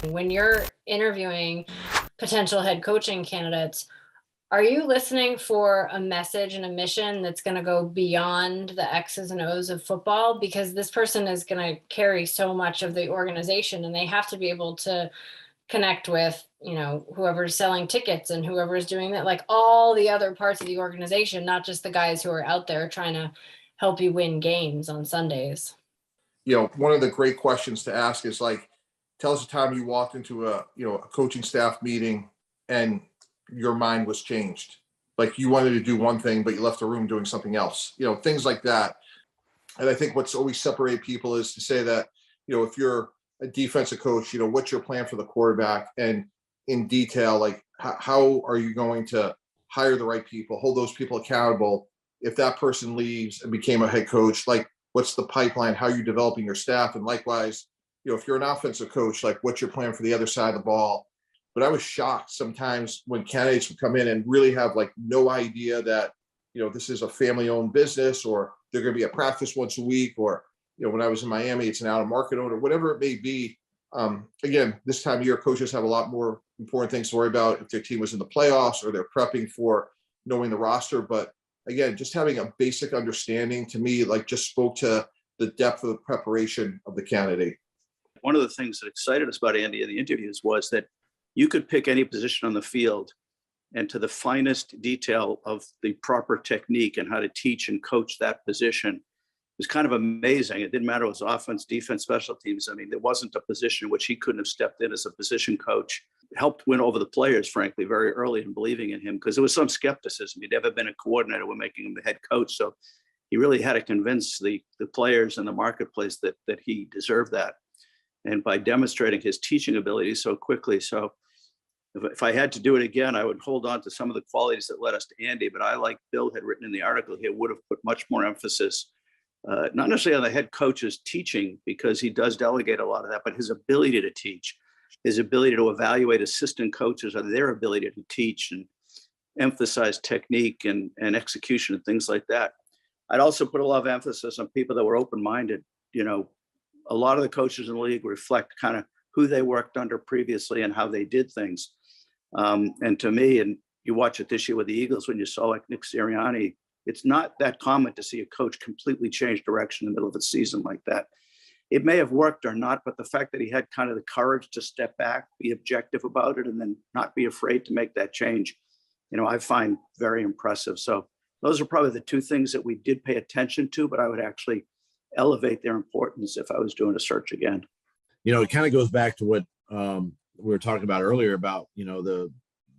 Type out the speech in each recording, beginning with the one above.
When you're interviewing potential head coaching candidates, are you listening for a message and a mission that's going to go beyond the X's and O's of football? Because this person is going to carry so much of the organization, and they have to be able to connect with, whoever's selling tickets and whoever's doing that, like all the other parts of the organization, not just the guys who are out there trying to help you win games on Sundays. One of the great questions to ask is like, tell us a time you walked into a coaching staff meeting and your mind was changed. Like you wanted to do one thing, but you left the room doing something else, things like that. And I think what's always separate people is to say that, if you're a defensive coach, what's your plan for the quarterback, and in detail, like how are you going to hire the right people, hold those people accountable? If that person leaves and became a head coach, like what's the pipeline? How are you developing your staff? And likewise, if you're an offensive coach, like what's your plan for the other side of the ball? But I was shocked sometimes when candidates would come in and really have like no idea that, this is a family owned business, or they're going to be at practice once a week, or, when I was in Miami, it's an out of market owner, whatever it may be. Again, this time of year, coaches have a lot more important things to worry about if their team was in the playoffs or they're prepping for knowing the roster. But again, just having a basic understanding to me, like just spoke to the depth of the preparation of the candidate. One of the things that excited us about Andy in the interviews was that you could pick any position on the field, and to the finest detail of the proper technique and how to teach and coach that position was kind of amazing. It didn't matter if it was offense, defense, special teams. I mean, there wasn't a position in which he couldn't have stepped in as a position coach. It helped win over the players, frankly, very early in believing in him, because there was some skepticism. He'd never been a coordinator. We're making him the head coach. So he really had to convince the players in the marketplace that he deserved that. And by demonstrating his teaching ability so quickly. So if I had to do it again, I would hold on to some of the qualities that led us to Andy. But I, like Bill had written in the article here, would have put much more emphasis, not necessarily on the head coach's teaching, because he does delegate a lot of that, but his ability to teach, his ability to evaluate assistant coaches on their ability to teach and emphasize technique and execution and things like that. I'd also put a lot of emphasis on people that were open-minded. A lot of the coaches in the league reflect kind of who they worked under previously and how they did things. And to me, and you watch it this year with the Eagles, when you saw like Nick Sirianni, it's not that common to see a coach completely change direction in the middle of a season like that. It may have worked or not, but the fact that he had kind of the courage to step back, be objective about it, and then not be afraid to make that change, I find very impressive. So those are probably the two things that we did pay attention to, but I would actually elevate their importance if I was doing a search again. It kind of goes back to what we were talking about earlier about,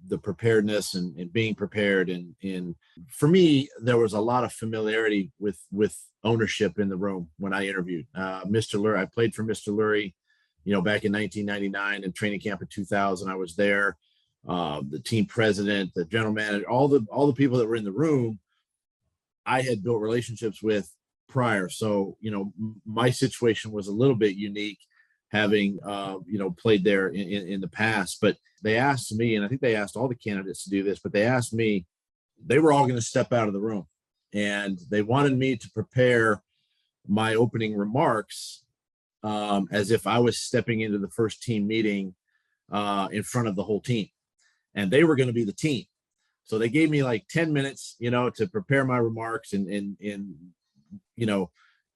the preparedness and being prepared. And for me, there was a lot of familiarity with ownership in the room when I interviewed. Mr. Lurie, I played for Mr. Lurie, back in 1999 and training camp in 2000. I was there. The team president, the general manager, all the people that were in the room, I had built relationships with prior. So, my situation was a little bit unique, having played there in the past. But they asked me, and I think they asked all the candidates to do this, but they asked me, they were all going to step out of the room, and they wanted me to prepare my opening remarks as if I was stepping into the first team meeting in front of the whole team, and they were going to be the team. So they gave me like 10 minutes, to prepare my remarks and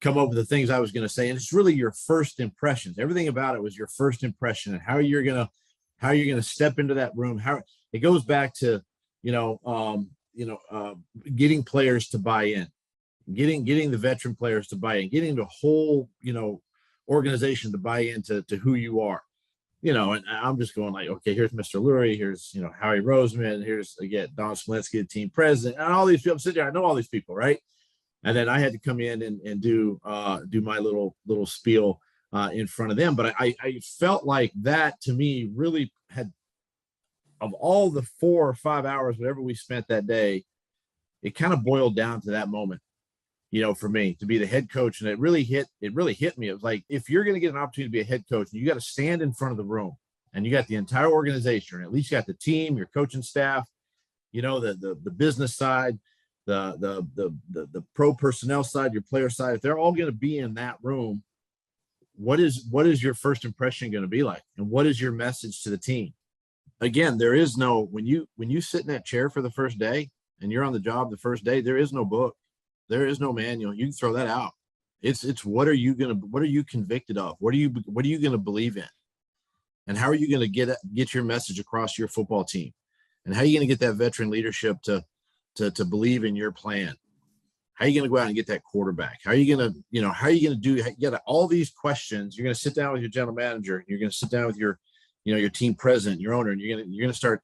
come up with the things I was going to say. And it's really your first impressions. Everything about it was your first impression and how you're going to step into that room. How it goes back to, getting players to buy in, getting the veteran players to buy in, getting the whole, organization to buy into who you are, and I'm just going like, okay, here's Mr. Lurie, here's, Howie Roseman, here's again, Don Smolenski, the team president, and all these people. I'm sitting there, I know all these people, right? And then I had to come in and do my little spiel in front of them. But I felt like that to me really had, of all the 4 or 5 hours, whatever we spent that day, it kind of boiled down to that moment, for me to be the head coach. And it really hit me. It was like, if you're going to get an opportunity to be a head coach, you got to stand in front of the room, and you got the entire organization, or at least you got the team, your coaching staff, the business side, the pro personnel side, your player side. If they're all going to be in that room, what is your first impression going to be like? And what is your message to the team? Again, there is no, when you sit in that chair for the first day and you're on the job the first day, there is no book. There is no manual. You can throw that out. It's what are you convicted of? What are you going to believe in? And how are you going to get your message across to your football team? And how are you going to get that veteran leadership to believe in your plan? How are you going to go out and get that quarterback? How are you going to, how are you going to do, you got all these questions. You're going to sit down with your general manager. You're going to sit down with your team president, your owner, and you're going to start,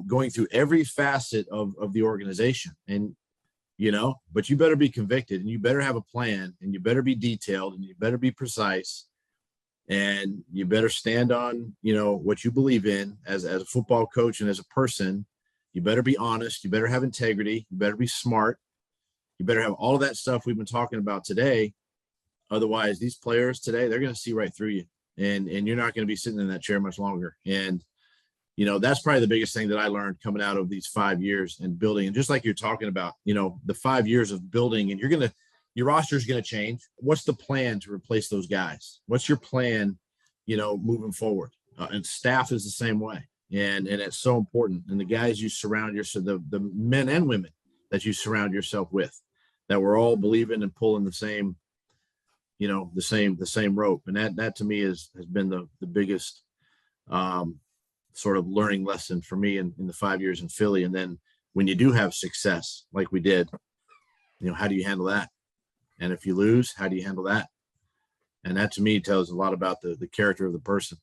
going through every facet of the organization. And, but you better be convicted, and you better have a plan, and you better be detailed, and you better be precise, and you better stand on, what you believe in as a football coach and as a person. You better be honest. You better have integrity. You better be smart. You better have all of that stuff we've been talking about today. Otherwise, these players today, they're going to see right through you, and you're not going to be sitting in that chair much longer. And, that's probably the biggest thing that I learned coming out of these 5 years and building. And just like you're talking about, the 5 years of building, and your roster is going to change. What's the plan to replace those guys? What's your plan, moving forward? And staff is the same way. And it's so important. And the guys you surround yourself, the men and women that you surround yourself with, that we're all believing and pulling the same, the same rope. And that to me has been the biggest sort of learning lesson for me in the 5 years in Philly. And then when you do have success, like we did, how do you handle that? And if you lose, how do you handle that? And that to me tells a lot about the character of the person.